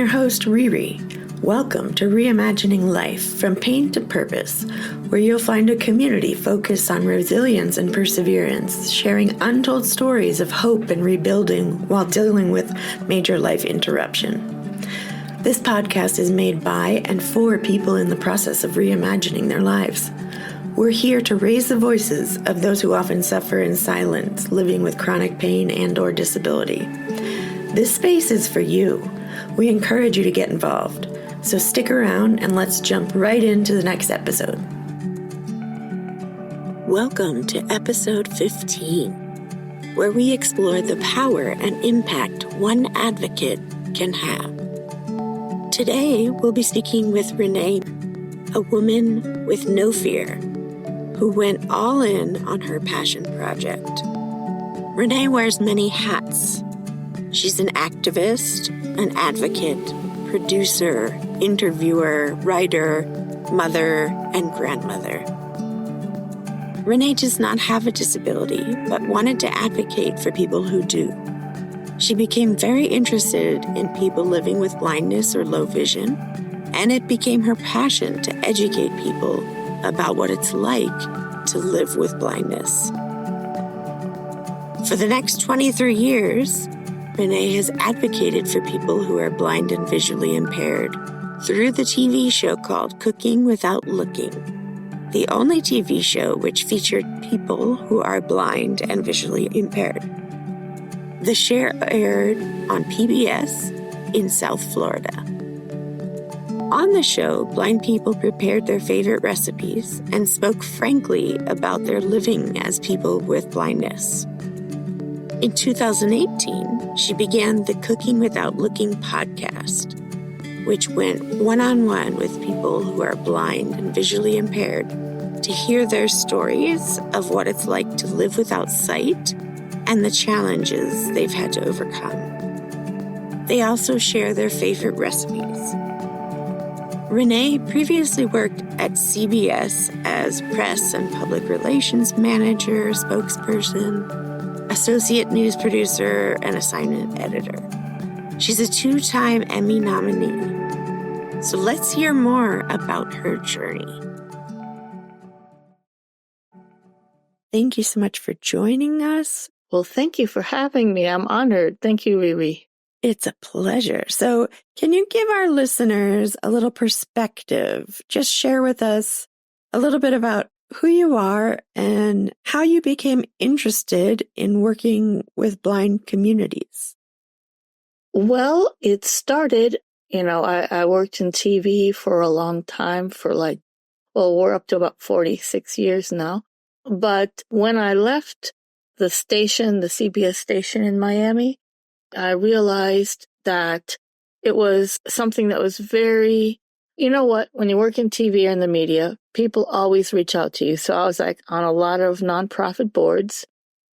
your host, Ren'ee. Welcome to Reimagining Life from Pain to Purpose, where you'll find a community focused on resilience and perseverance, sharing untold stories of hope and rebuilding while dealing with major life interruption. This podcast is made by and for people in the process of reimagining their lives. We're here to raise the voices of those who often suffer in silence, living with chronic pain and/or disability. This space is for you. We encourage you to get involved. So stick around and let's jump right into the next episode. Welcome to episode 15, where we explore the power and impact one advocate can have. Today, we'll be speaking with Ren'ee, a woman with no fear, who went all in on her passion project. Ren'ee wears many hats. She's an activist, an advocate, producer, interviewer, writer, mother, and grandmother. Ren'ee does not have a disability, but wanted to advocate for people who do. She became very interested in people living with blindness or low vision, and it became her passion to educate people about what it's like to live with blindness. For the next 23 years, Ren'ee has advocated for people who are blind and visually impaired through the TV show called Cooking Without Looking, the only TV show which featured people who are blind and visually impaired. The show aired on PBS in South Florida. On the show, blind people prepared their favorite recipes and spoke frankly about their living as people with blindness. In 2018, she began the Cooking Without Looking podcast, which went one-on-one with people who are blind and visually impaired to hear their stories of what it's like to live without sight and the challenges they've had to overcome. They also share their favorite recipes. Ren'ee previously worked at CBS as press and public relations manager, spokesperson, associate news producer, and assignment editor. She's a 2-time Emmy nominee. So let's hear more about her journey. Thank you so much for joining us. Well, thank you for having me. I'm honored. Thank you, Ren'ee. It's a pleasure. So can you give our listeners a little perspective? Just share with us a little bit about who you are and how you became interested in working with blind communities. Well, it started, I worked in TV for a long time we're up to about 46 years now. But when I left the station, the CBS station in Miami, I realized that it was something that was very, when you work in TV or in the media, people always reach out to you. So I was on a lot of nonprofit boards.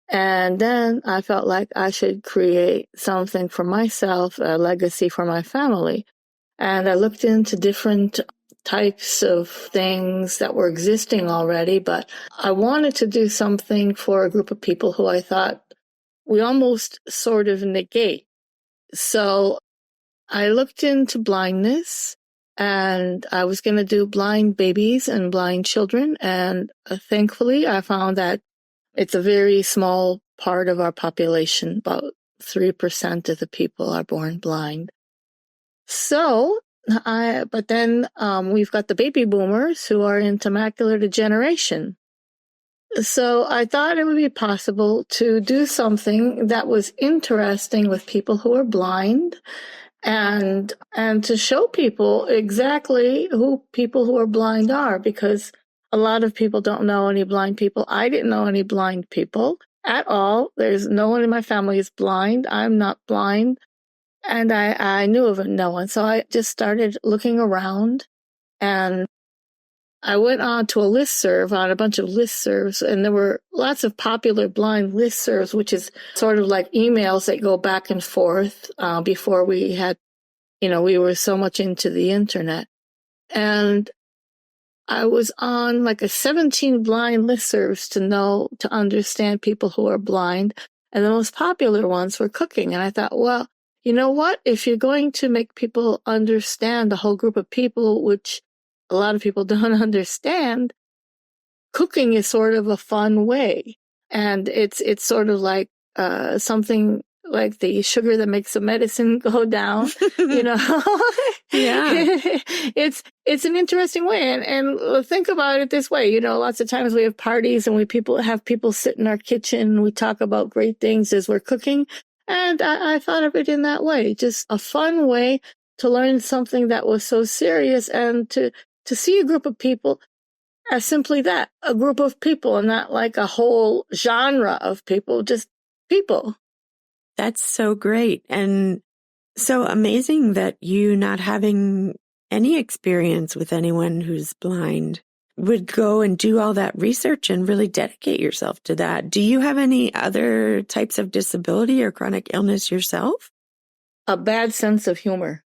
And then I felt like I should create something for myself, a legacy for my family. And I looked into different types of things that were existing already, but I wanted to do something for a group of people who I thought we almost sort of negate. So I looked into blindness, and I was going to do blind babies and blind children. And thankfully, I found that it's a very small part of our population. About 3% of the people are born blind. But then we've got the baby boomers who are into macular degeneration. So I thought it would be possible to do something that was interesting with people who are blind, and to show people exactly who people who are blind are, because a lot of people don't know any blind people. I didn't know any blind people at all. There's no one in my family is blind. I'm not blind. And I knew of no one. So I just started looking around, and I went on to a bunch of listservs, and there were lots of popular blind listservs, which is sort of like emails that go back and forth before we had, we were so much into the internet. And I was on a 17 blind listservs to understand people who are blind. And the most popular ones were cooking. And I thought, well, you know what? If you're going to make people understand, the whole group of people, which a lot of people don't understand, cooking is sort of a fun way. And it's sort of like something like the sugar that makes the medicine go down, you know. Yeah. It's an interesting way. And think about it this way, you know, lots of times we have parties and have people sit in our kitchen and we talk about great things as we're cooking. And I thought of it in that way, just a fun way to learn something that was so serious and to see a group of people as simply that, a group of people, and not like a whole genre of people, just people. That's so great. And so amazing that you, not having any experience with anyone who's blind, would go and do all that research and really dedicate yourself to that. Do you have any other types of disability or chronic illness yourself? A bad sense of humor.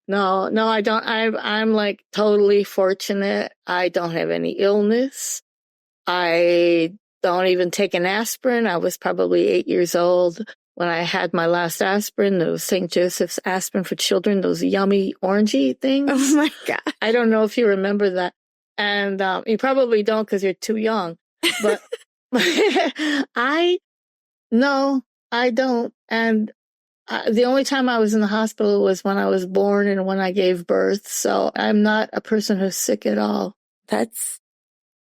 No, I don't. I'm like totally fortunate. I don't have any illness. I don't even take an aspirin. I was probably 8 years old when I had my last aspirin, those St. Joseph's aspirin for children, those yummy orangey things. Oh my God. I don't know if you remember that. And you probably don't because you're too young. But no, I don't. And the only time I was in the hospital was when I was born and when I gave birth. So I'm not a person who's sick at all. That's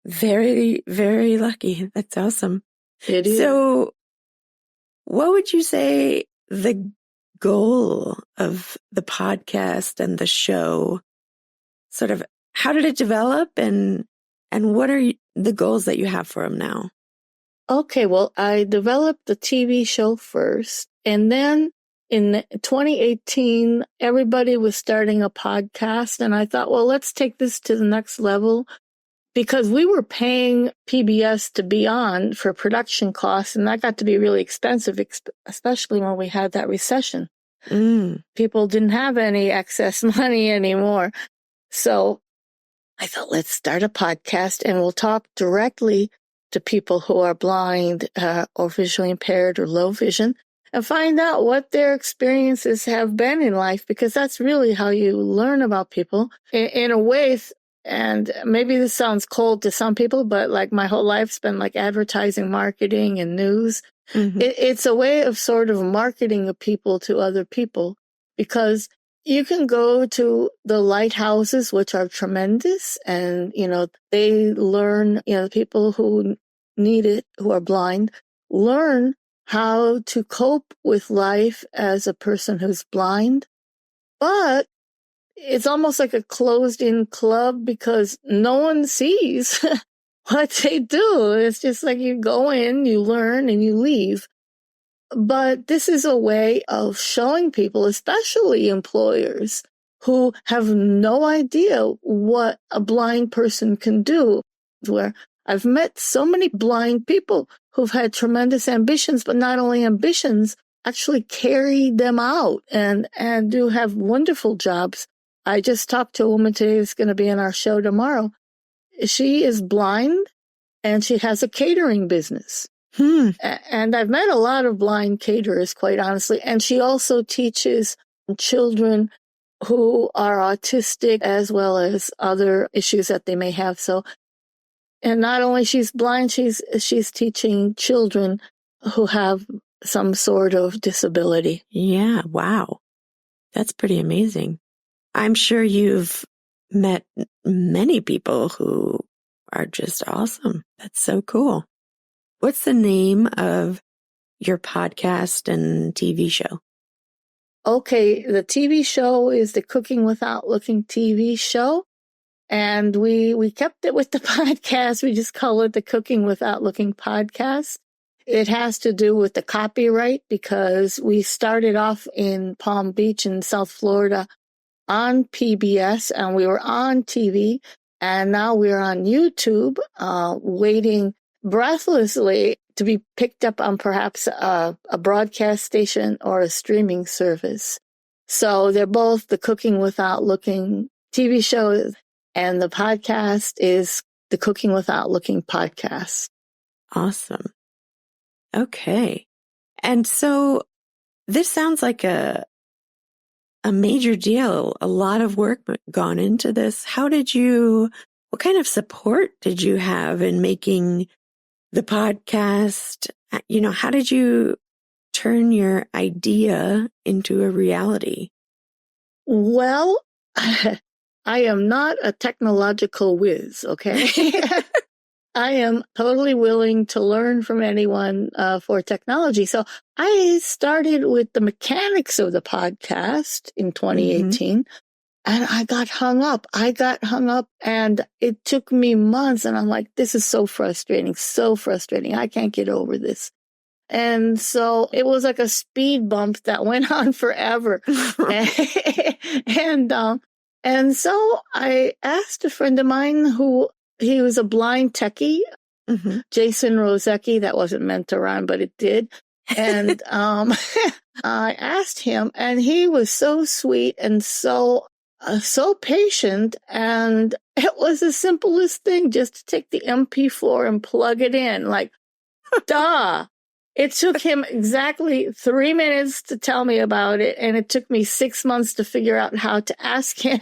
very, very lucky. That's awesome. It is. So what would you say the goal of the podcast and the show, sort of, how did it develop and what are the goals that you have for them now? Okay, well, I developed the TV show first, and then in 2018, everybody was starting a podcast, and I thought, well, let's take this to the next level, because we were paying PBS to be on for production costs, and that got to be really expensive, especially when we had that recession. People didn't have any excess money anymore. So I thought, let's start a podcast, and we'll talk directly to people who are blind or visually impaired or low vision, and find out what their experiences have been in life, because that's really how you learn about people in a way. And maybe this sounds cold to some people, but like my whole life's been like advertising, marketing, and news. Mm-hmm. It's a way of sort of marketing a people to other people, because you can go to the lighthouses, which are tremendous, and, you know, they learn, you know, the people who need it, who are blind, learn how to cope with life as a person who's blind. But it's almost like a closed-in club because no one sees what they do. It's just like you go in, you learn, and you leave. But this is a way of showing people, especially employers, who have no idea what a blind person can do. Where I've met so many blind people who've had tremendous ambitions, but not only ambitions, actually carry them out and do have wonderful jobs. I just talked to a woman today who's going to be in our show tomorrow. She is blind and she has a catering business. And I've met a lot of blind caterers, quite honestly. And she also teaches children who are autistic as well as other issues that they may have. So, and not only she's blind, she's teaching children who have some sort of disability. Yeah. Wow. That's pretty amazing. I'm sure you've met many people who are just awesome. That's so cool. What's the name of your podcast and TV show? Okay, the TV show is the Cooking Without Looking TV show. And we kept it with the podcast. We just call it the Cooking Without Looking podcast. It has to do with the copyright because we started off in Palm Beach in South Florida on PBS, and we were on TV, and now we're on YouTube, waiting breathlessly to be picked up on perhaps a broadcast station or a streaming service. So they're both the Cooking Without Looking TV show, and the podcast is the Cooking Without Looking podcast. Awesome. Okay. And so this sounds like a major deal, a lot of work gone into this. What kind of support did you have in making the podcast? How did you turn your idea into a reality? Well, I am not a technological whiz, okay? I am totally willing to learn from anyone for technology. So I started with the mechanics of the podcast in 2018, and I got hung up. And it took me months, and I'm like, this is so frustrating. I can't get over this. And so it was like a speed bump that went on forever. And so I asked a friend of mine he was a blind techie, Jason Rozecki. That wasn't meant to rhyme, but it did. And I asked him, and he was so sweet and so patient. And it was the simplest thing, just to take the MP4 and plug it in. Like, duh. It took him exactly 3 minutes to tell me about it, and it took me 6 months to figure out how to ask him.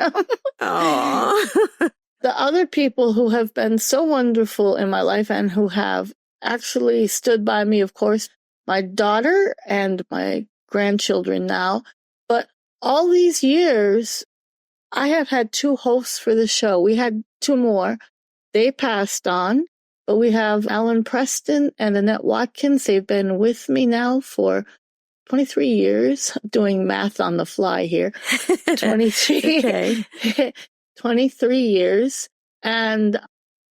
Aww. The other people who have been so wonderful in my life and who have actually stood by me, of course, my daughter and my grandchildren now. But all these years, I have had 2 hosts for the show. We had 2 more. They passed on. But we have Alan Preston and Annette Watkins. They've been with me now for 23 years, doing math on the fly here. 23 years. And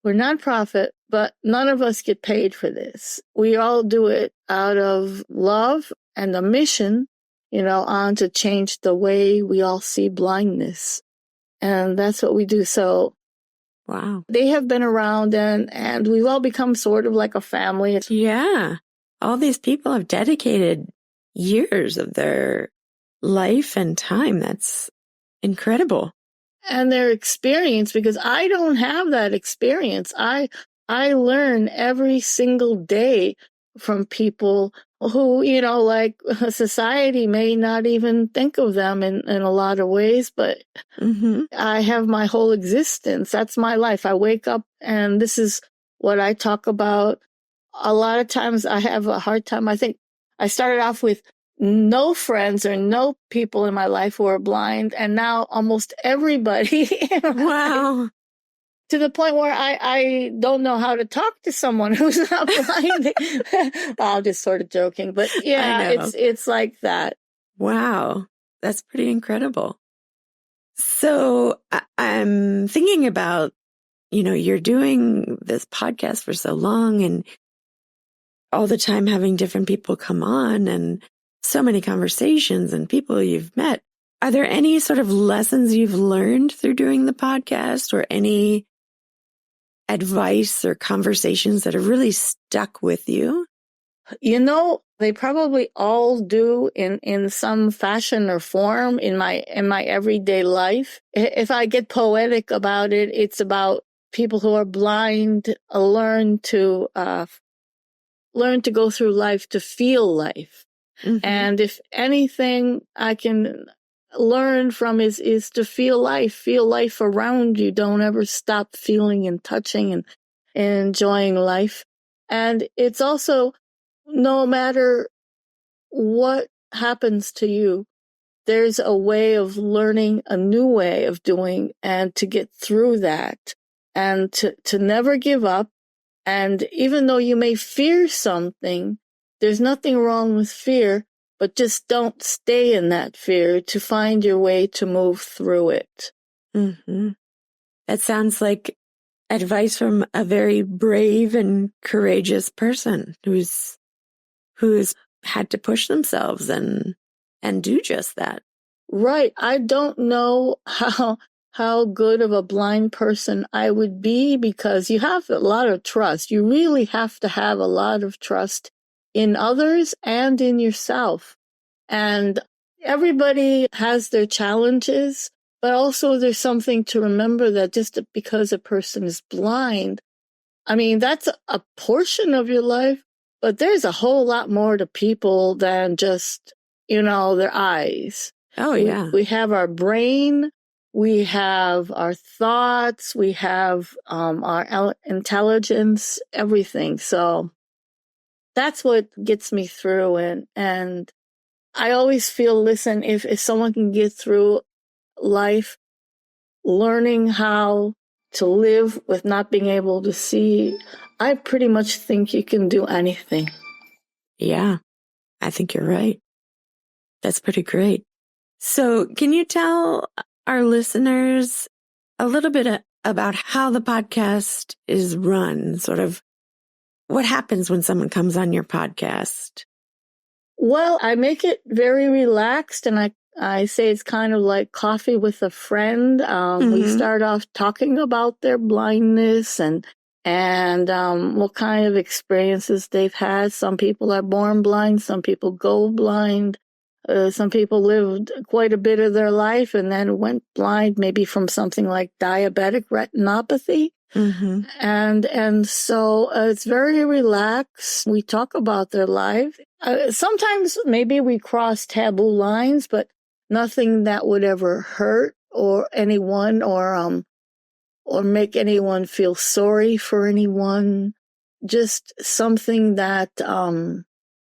we're nonprofit, but none of us get paid for this. We all do it out of love and a mission, on to change the way we all see blindness. And that's what we do. So wow. They have been around, and we've all become sort of like a family. Yeah. All these people have dedicated years of their life and time. That's incredible. And their experience, because I don't have that experience. I learn every single day from people who, like society may not even think of them in a lot of ways, but I have my whole existence. That's my life. I wake up and this is what I talk about. A lot of times I have a hard time. I think I started off with no friends or no people in my life who are blind, and now almost everybody. Wow. To the point where I don't know how to talk to someone who's not blind. I'm just sort of joking, but yeah, it's like that. Wow. That's pretty incredible. So I'm thinking about, you're doing this podcast for so long and all the time having different people come on and so many conversations and people you've met. Are there any sort of lessons you've learned through doing the podcast, or any advice or conversations that have really stuck with you? They probably all do in some fashion or form in my everyday life. If I get poetic about it, it's about people who are blind learn to go through life to feel life. And if anything I can learn from is to feel life around you. Don't ever stop feeling and touching and enjoying life. And it's also, no matter what happens to you, there's a way of learning, a new way of doing, and to get through that, and to never give up. And even though you may fear something, there's nothing wrong with fear, but just don't stay in that fear, to find your way to move through it. That sounds like advice from a very brave and courageous person who's had to push themselves and do just that. Right. I don't know how good of a blind person I would be, because you have a lot of trust. You really have to have a lot of trust in others and in yourself. And everybody has their challenges, but also there's something to remember, that just because a person is blind, I mean, that's a portion of your life, but there's a whole lot more to people than just their eyes. Oh, yeah. We have our brain, we have our thoughts, we have our intelligence, everything. So that's what gets me through. And I always feel, listen, if someone can get through life learning how to live with not being able to see, I pretty much think you can do anything. Yeah, I think you're right. That's pretty great. So can you tell our listeners a little bit about how the podcast is run? Sort of what happens when someone comes on your podcast? Well, I make it very relaxed, and I say it's kind of like coffee with a friend. We start off talking about their blindness and what kind of experiences they've had. Some people are born blind, some people go blind. Some people lived quite a bit of their life and then went blind, maybe from something like diabetic retinopathy. And so it's very relaxed. We talk about their life. Sometimes maybe we cross taboo lines, but nothing that would ever hurt or anyone or make anyone feel sorry for anyone. Just something that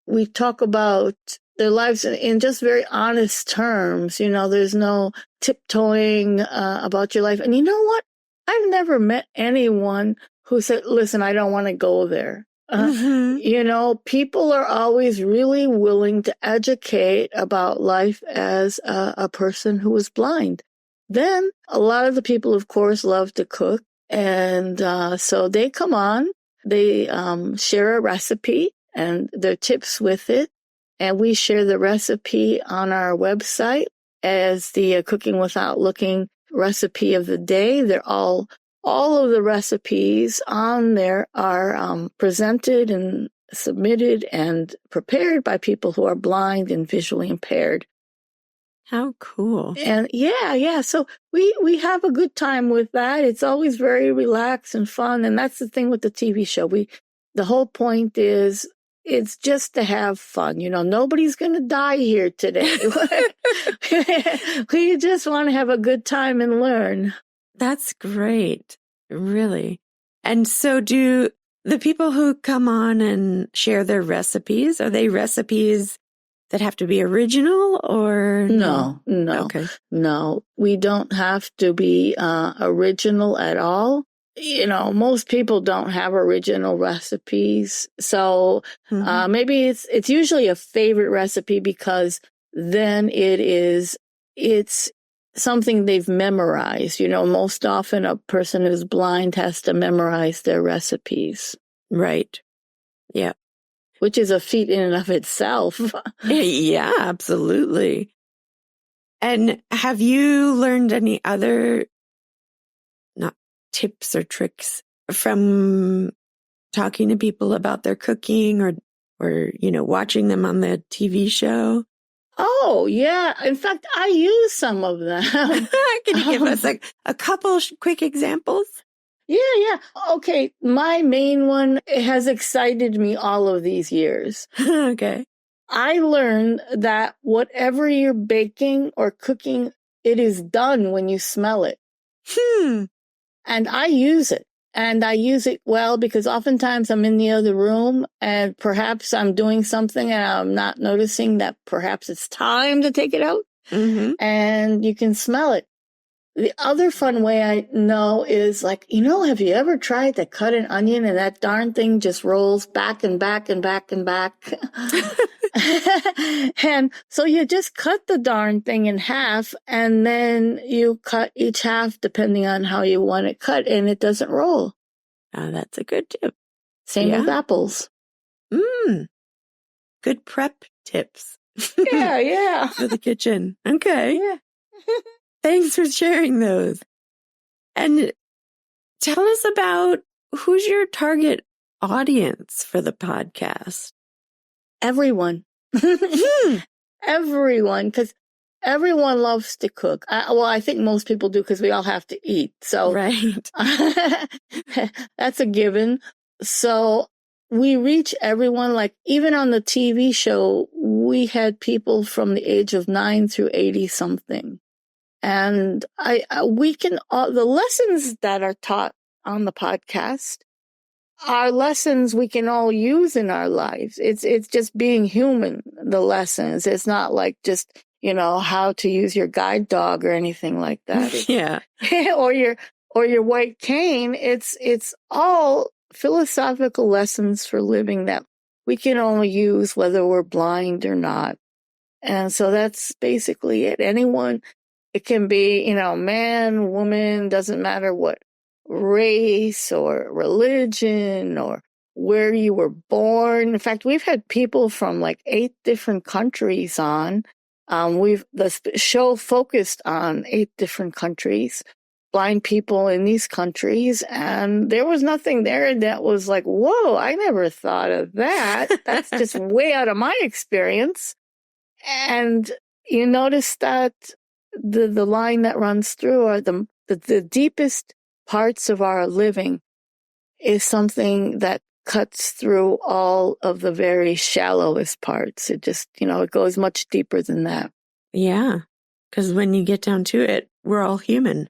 we talk about their lives in just very honest terms. There's no tiptoeing about your life. And you know what? I've never met anyone who said, listen, I don't want to go there. People are always really willing to educate about life as a person who is blind. Then a lot of the people, of course, love to cook. And so they come on, they share a recipe and their tips with it. And we share the recipe on our website as the Cooking Without Looking recipe of the day. They're all of the recipes on there are presented and submitted and prepared by people who are blind and visually impaired. How cool. And yeah. So we have a good time with that. It's always very relaxed and fun. And that's the thing with the TV show. The whole point is it's just to have fun. Nobody's going to die here today. We just want to have a good time and learn. That's great. Really. And so do the people who come on and share their recipes, are they recipes that have to be original or no? Okay. No, we don't have to be original at all. Most people don't have original recipes. So maybe it's usually a favorite recipe because then it's something they've memorized. Most often a person who's blind has to memorize their recipes. Right. Yeah. Which is a feat in and of itself. Yeah, absolutely. And have you learned any other, not tips or tricks from talking to people about their cooking or watching them on the TV show? Oh, yeah. In fact, I use some of them. Can you give us a couple quick examples? Yeah. Okay. My main one has excited me all of these years. Okay. I learned that whatever you're baking or cooking, it is done when you smell it. And I use it. And I use it well because oftentimes I'm in the other room and perhaps I'm doing something and I'm not noticing that perhaps it's time to take it out. And you can smell it. The other fun way I know is have you ever tried to cut an onion and that darn thing just rolls back and back and back and back? And so you just cut the darn thing in half and then you cut each half depending on how you want it cut and it doesn't roll. That's a good tip. Same with apples. Good prep tips. Yeah. For the kitchen. Okay. Yeah. Thanks for sharing those. And tell us about who's your target audience for the podcast? Everyone. Everyone, because everyone loves to cook. I think most people do because we all have to eat. So right. That's a given. So we reach everyone. Like even on the TV show, we had people from the age of 9 through 80 something. And we can, the lessons that are taught on the podcast are lessons we can all use in our lives. It's just being human, the lessons. It's not like just, how to use your guide dog or anything like that. Yeah. or your white cane. It's all philosophical lessons for living that we can only use whether we're blind or not. And so that's basically it. Anyone, it can be, man, woman, doesn't matter what race or religion or where you were born. In fact, we've had people from like 8 different countries on. The show focused on 8 different countries, blind people in these countries, and there was nothing there that was like, whoa, I never thought of that. That's just way out of my experience. And you notice that the line that runs through are the deepest parts of our living is something that cuts through all of the very shallowest parts. It just, it goes much deeper than that. Yeah. Because when you get down to it, we're all human.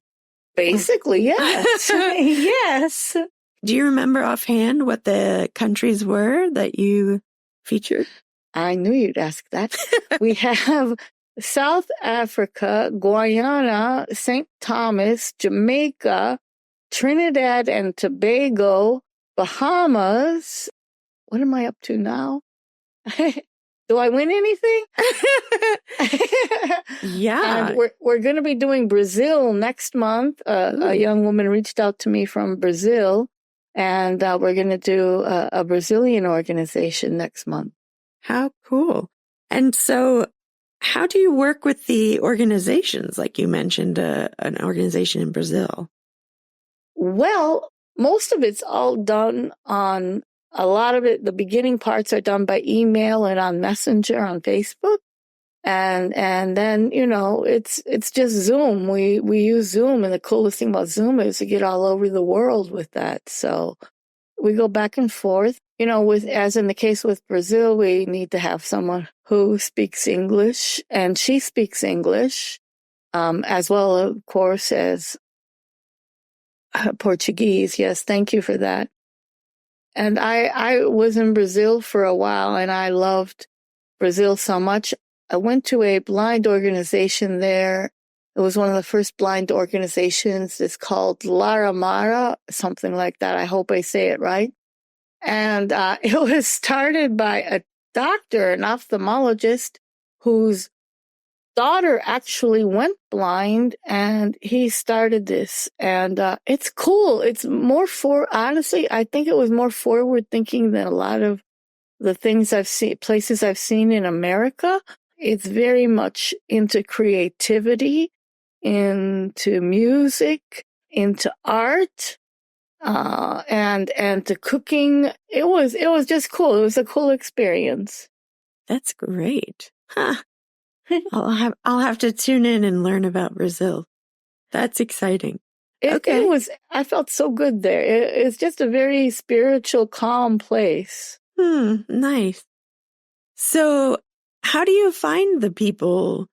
Basically, yes. Yes. Do you remember offhand what the countries were that you featured? I knew you'd ask that. We have South Africa, Guyana, St. Thomas, Jamaica, Trinidad and Tobago, Bahamas. What am I up to now? Do I win anything? Yeah. And we're going to be doing Brazil next month. A young woman reached out to me from Brazil, and we're going to do a Brazilian organization next month. How cool. And so how do you work with the organizations? Like you mentioned, an organization in Brazil. Well, most of it's all done on, a lot of it, the beginning parts are done by email and on Messenger on Facebook. And then, it's just Zoom. We use Zoom, and the coolest thing about Zoom is to get all over the world with that. So we go back and forth. As in the case with Brazil, we need to have someone who speaks English, and she speaks English, as well, of course, as Portuguese. Yes, thank you for that. And I was in Brazil for a while, and I loved Brazil so much. I went to a blind organization there. It was one of the first blind organizations. It's called Lara Mara, something like that. I hope I say it right. And it was started by a doctor, an ophthalmologist, whose daughter actually went blind, and he started this. And it's cool. It's more honestly, I think it was more forward thinking than a lot of the things I've seen, places I've seen in America. It's very much into creativity, into music, into art. And to cooking. It was just cool. It was a cool experience. That's great. Huh. I'll have to tune in and learn about Brazil. That's exciting. I felt so good there. It's just a very spiritual, calm place. Nice. So how do you find the people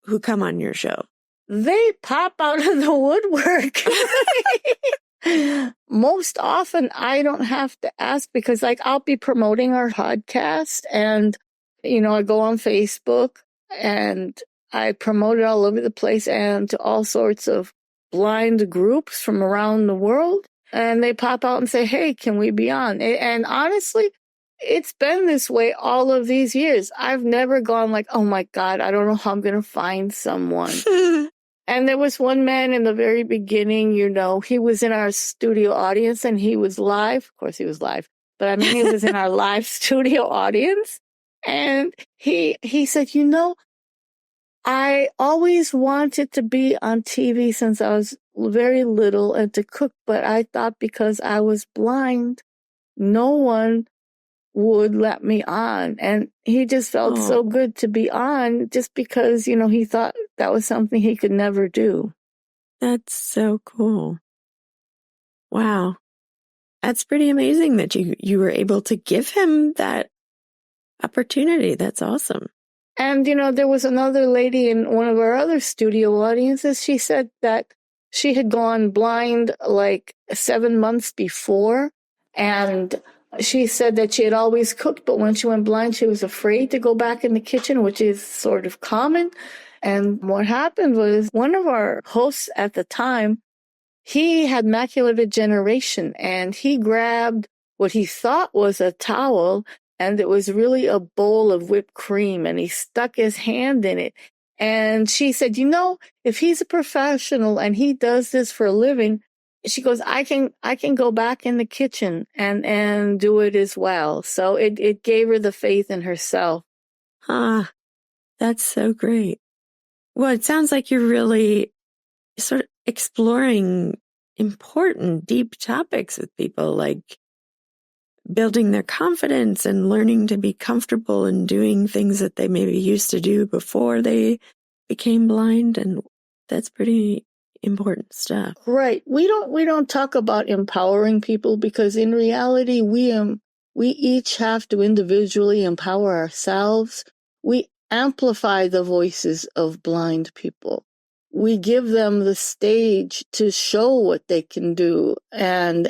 who come on your show? They pop out of the woodwork. Most often I don't have to ask, because I'll be promoting our podcast, and I go on Facebook and I promote it all over the place and to all sorts of blind groups from around the world, and they pop out and say, hey, can we be on? And honestly, it's been this way all of these years. I've never gone like, oh my God, I don't know how I'm going to find someone. And there was one man in the very beginning, he was in our studio audience, and he was live. Of course, he was live, but I mean, he was in our live studio audience. And he said, I always wanted to be on TV since I was very little and to cook, but I thought because I was blind, no one would let me on. And he just felt so good to be on, just because, he thought that was something he could never do. That's so cool. Wow. That's pretty amazing that you were able to give him that opportunity. That's awesome. And, there was another lady in one of our other studio audiences. She said that she had gone blind like 7 months before. And she said that she had always cooked, but when she went blind, she was afraid to go back in the kitchen, which is sort of common. And what happened was one of our hosts at the time, he had macular degeneration, and he grabbed what he thought was a towel, and it was really a bowl of whipped cream, and he stuck his hand in it. And she said, if he's a professional and he does this for a living, she goes, I can go back in the kitchen and do it as well. So it gave her the faith in herself. Ah, that's so great. Well, it sounds like you're really sort of exploring important, deep topics with people, like building their confidence and learning to be comfortable in doing things that they maybe used to do before they became blind. And that's pretty important stuff. Right. We don't talk about empowering people, because in reality, we each have to individually empower ourselves. We amplify the voices of blind people. We give them the stage to show what they can do. And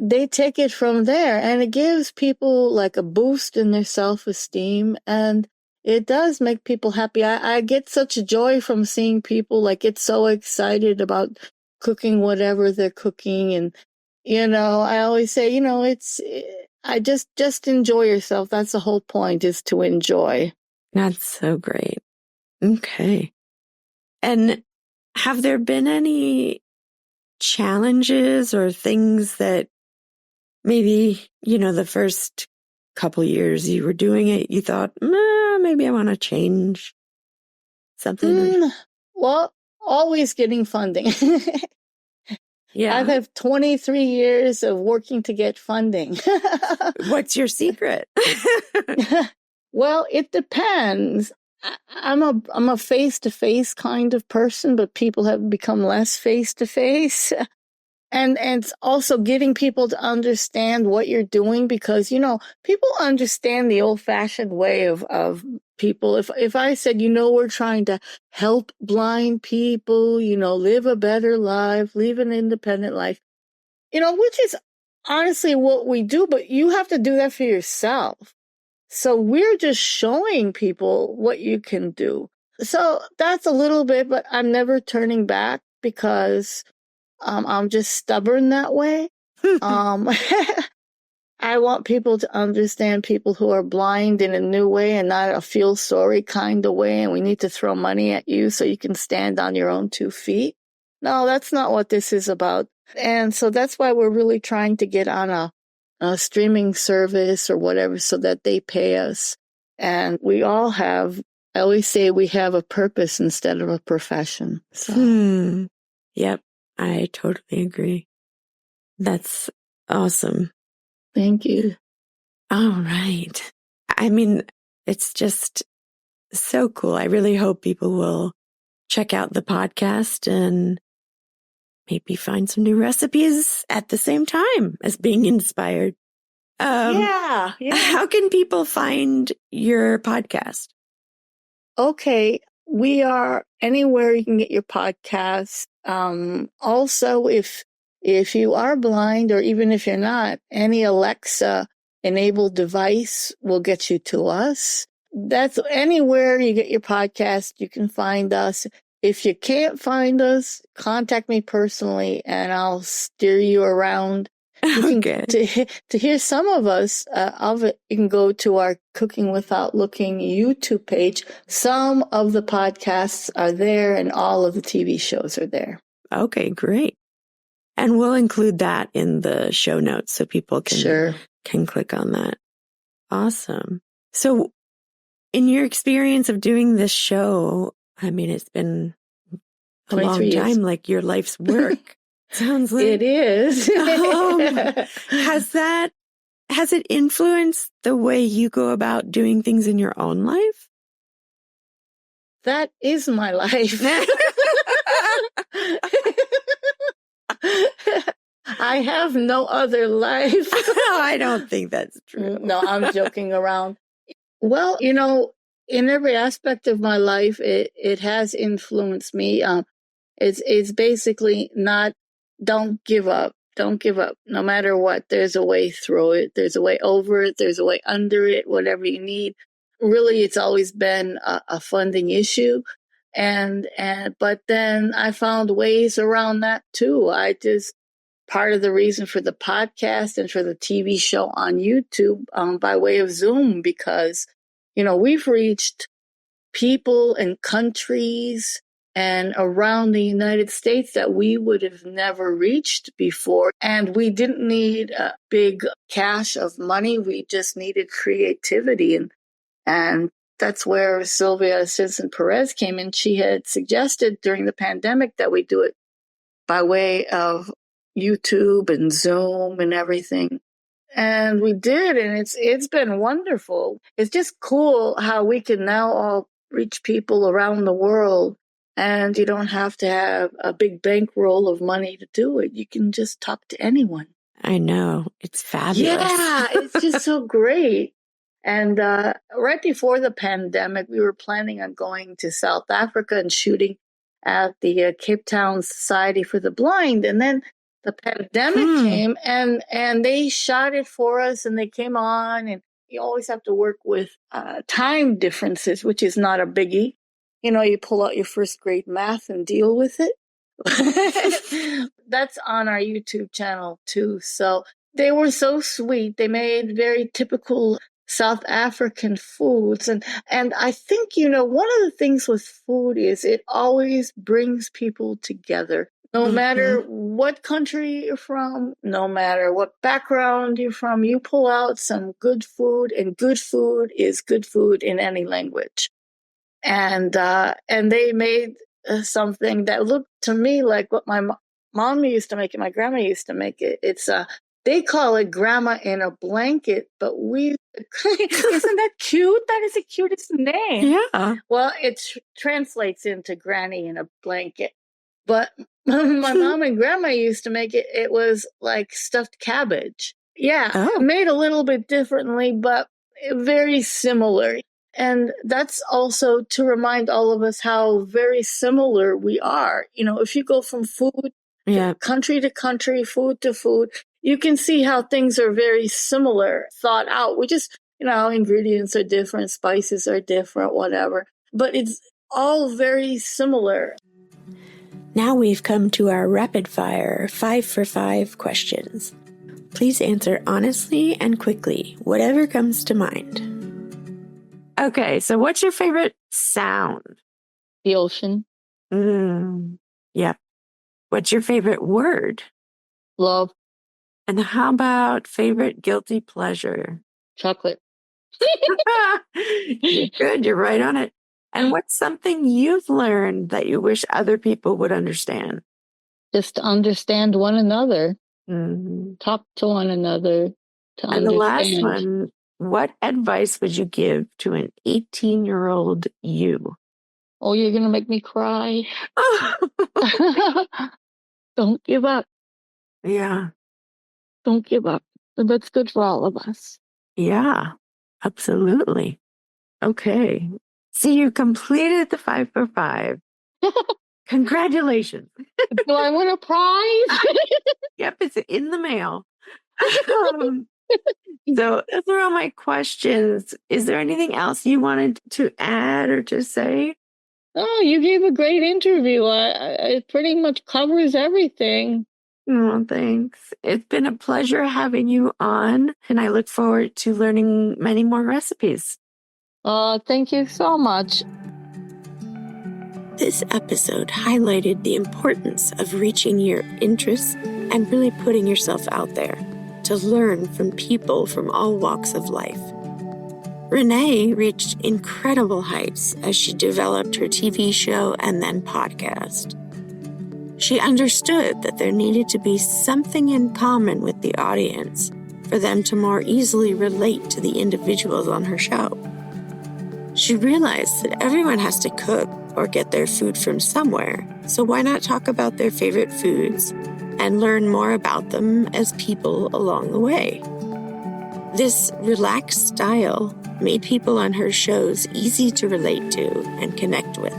they take it from there, and it gives people like a boost in their self-esteem, and it does make people happy. I get such joy from seeing people like get so excited about whatever they're cooking. And, I always say, I just enjoy yourself. That's the whole point, is to enjoy. That's so great. Okay. And have there been any challenges or things that maybe, the first couple years you were doing it, you thought, maybe I want to change something? Well, always getting funding. Yeah. I've had 23 years of working to get funding. What's your secret? Well, it depends. I'm a face-to-face kind of person, but people have become less face-to-face. And it's also getting people to understand what you're doing, because, people understand the old-fashioned way of people. If I said, we're trying to help blind people, live a better life, live an independent life, which is honestly what we do, but you have to do that for yourself. So we're just showing people what you can do. So that's a little bit, but I'm never turning back, because I'm just stubborn that way. I want people to understand people who are blind in a new way, and not a feel sorry kind of way, and we need to throw money at you so you can stand on your own 2 feet. No, that's not what this is about. And so that's why we're really trying to get on a streaming service or whatever, so that they pay us. And we all have, I always say, we have a purpose instead of a profession. So. Yep, I totally agree. That's awesome. Thank you. All right. I mean, it's just so cool. I really hope people will check out the podcast and maybe find some new recipes at the same time as being inspired. Yeah. How can people find your podcast? Okay. We are anywhere you can get your podcast. Also, if you are blind, or even if you're not, any Alexa enabled device will get you to us. That's anywhere you get your podcast, you can find us. If you can't find us, contact me personally and I'll steer you around. You can, to hear some of us, you can go to our Cooking Without Looking YouTube page. Some of the podcasts are there, and all of the TV shows are there. Okay, great. And we'll include that in the show notes so people can click on that. Awesome. So in your experience of doing this show, I mean, it's been a long time, like your life's work. Sounds like it is. Has it influenced the way you go about doing things in your own life? That is my life. I have no other life. I don't think that's true. No, I'm joking around. Well, in every aspect of my life, it has influenced me. It's basically not, don't give up. Don't give up. No matter what, there's a way through it. There's a way over it. There's a way under it, whatever you need. Really, it's always been a funding issue. But then I found ways around that too. Part of the reason for the podcast and for the TV show on YouTube, by way of Zoom, because, we've reached people and countries and around the United States that we would have never reached before. And we didn't need a big cache of money. We just needed creativity. And that's where Sylvia Stinson Perez came in. She had suggested during the pandemic that we do it by way of YouTube and Zoom and everything. And we did, and it's been wonderful. It's just cool how we can now all reach people around the world, and you don't have to have a big bankroll of money to do it. You can just talk to anyone. I know. It's fabulous. Yeah, it's just so great. And right before the pandemic, we were planning on going to South Africa and shooting at the Cape Town Society for the Blind. And then the pandemic came and they shot it for us and they came on. And you always have to work with time differences, which is not a biggie. You pull out your first grade math and deal with it. That's on our YouTube channel too. So they were so sweet. They made very typical South African foods. And I think, one of the things with food is it always brings people together. No matter what country you're from, no matter what background you're from, you pull out some good food, and good food is good food in any language. And they made something that looked to me like what my mom used to make it, my grandma used to make it. It's they call it grandma in a blanket, but isn't that cute? That is the cutest name. Yeah. Well, it translates into granny in a blanket. But my mom and grandma used to make it. It was like stuffed cabbage. Yeah, made a little bit differently, but very similar. And that's also to remind all of us how very similar we are. If you go from food country to country, food to food, you can see how things are very similar, thought out. We just, ingredients are different, spices are different, whatever. But it's all very similar. Now we've come to our rapid fire 5 for 5 questions. Please answer honestly and quickly, whatever comes to mind. Okay, so what's your favorite sound? The ocean. Yep. What's your favorite word? Love. And how about favorite guilty pleasure? Chocolate. You're good. You're right on it. And what's something you've learned that you wish other people would understand? Just to understand one another. Talk to one another to understand. And the last one, what advice would you give to an 18-year-old you? Oh, you're going to make me cry. Don't give up. Yeah. Don't give up. That's good for all of us. Yeah, absolutely. Okay. See, you completed the 5 for 5. Congratulations. Do I win a prize? Yep, it's in the mail. So those are all my questions. Is there anything else you wanted to add or to say? Oh, you gave a great interview. It pretty much covers everything. Oh, thanks. It's been a pleasure having you on, and I look forward to learning many more recipes. Thank you so much. This episode highlighted the importance of reaching your interests and really putting yourself out there to learn from people from all walks of life. Ren'ee reached incredible heights as she developed her TV show and then podcast. She understood that there needed to be something in common with the audience for them to more easily relate to the individuals on her show. She realized that everyone has to cook or get their food from somewhere, so why not talk about their favorite foods and learn more about them as people along the way. This relaxed style made people on her shows easy to relate to and connect with.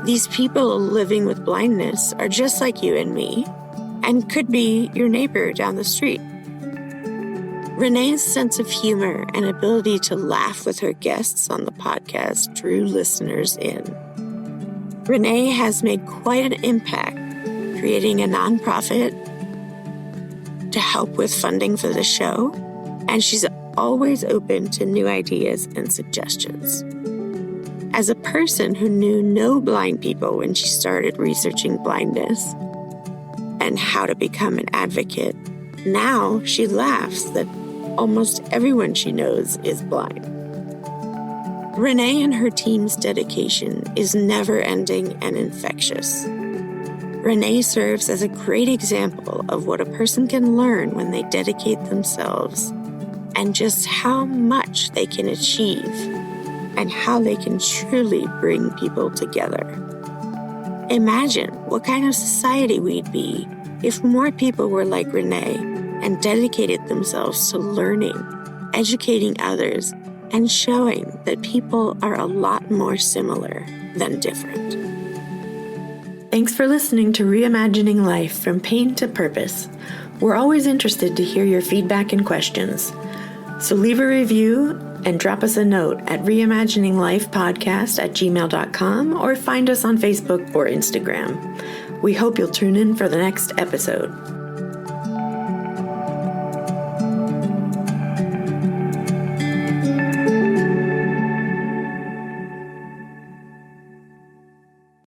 These people living with blindness are just like you and me, and could be your neighbor down the street. Ren'ee's sense of humor and ability to laugh with her guests on the podcast drew listeners in. Ren'ee has made quite an impact, creating a nonprofit to help with funding for the show, and she's always open to new ideas and suggestions. As a person who knew no blind people when she started researching blindness and how to become an advocate, now she laughs that almost everyone she knows is blind. Ren'ee and her team's dedication is never-ending and infectious. Ren'ee serves as a great example of what a person can learn when they dedicate themselves, and just how much they can achieve and how they can truly bring people together. Imagine what kind of society we'd be if more people were like Ren'ee and dedicated themselves to learning, educating others, and showing that people are a lot more similar than different. Thanks for listening to Reimagining Life from Pain to Purpose. We're always interested to hear your feedback and questions. So leave a review and drop us a note at reimagininglifepodcast@gmail.com or find us on Facebook or Instagram. We hope you'll tune in for the next episode.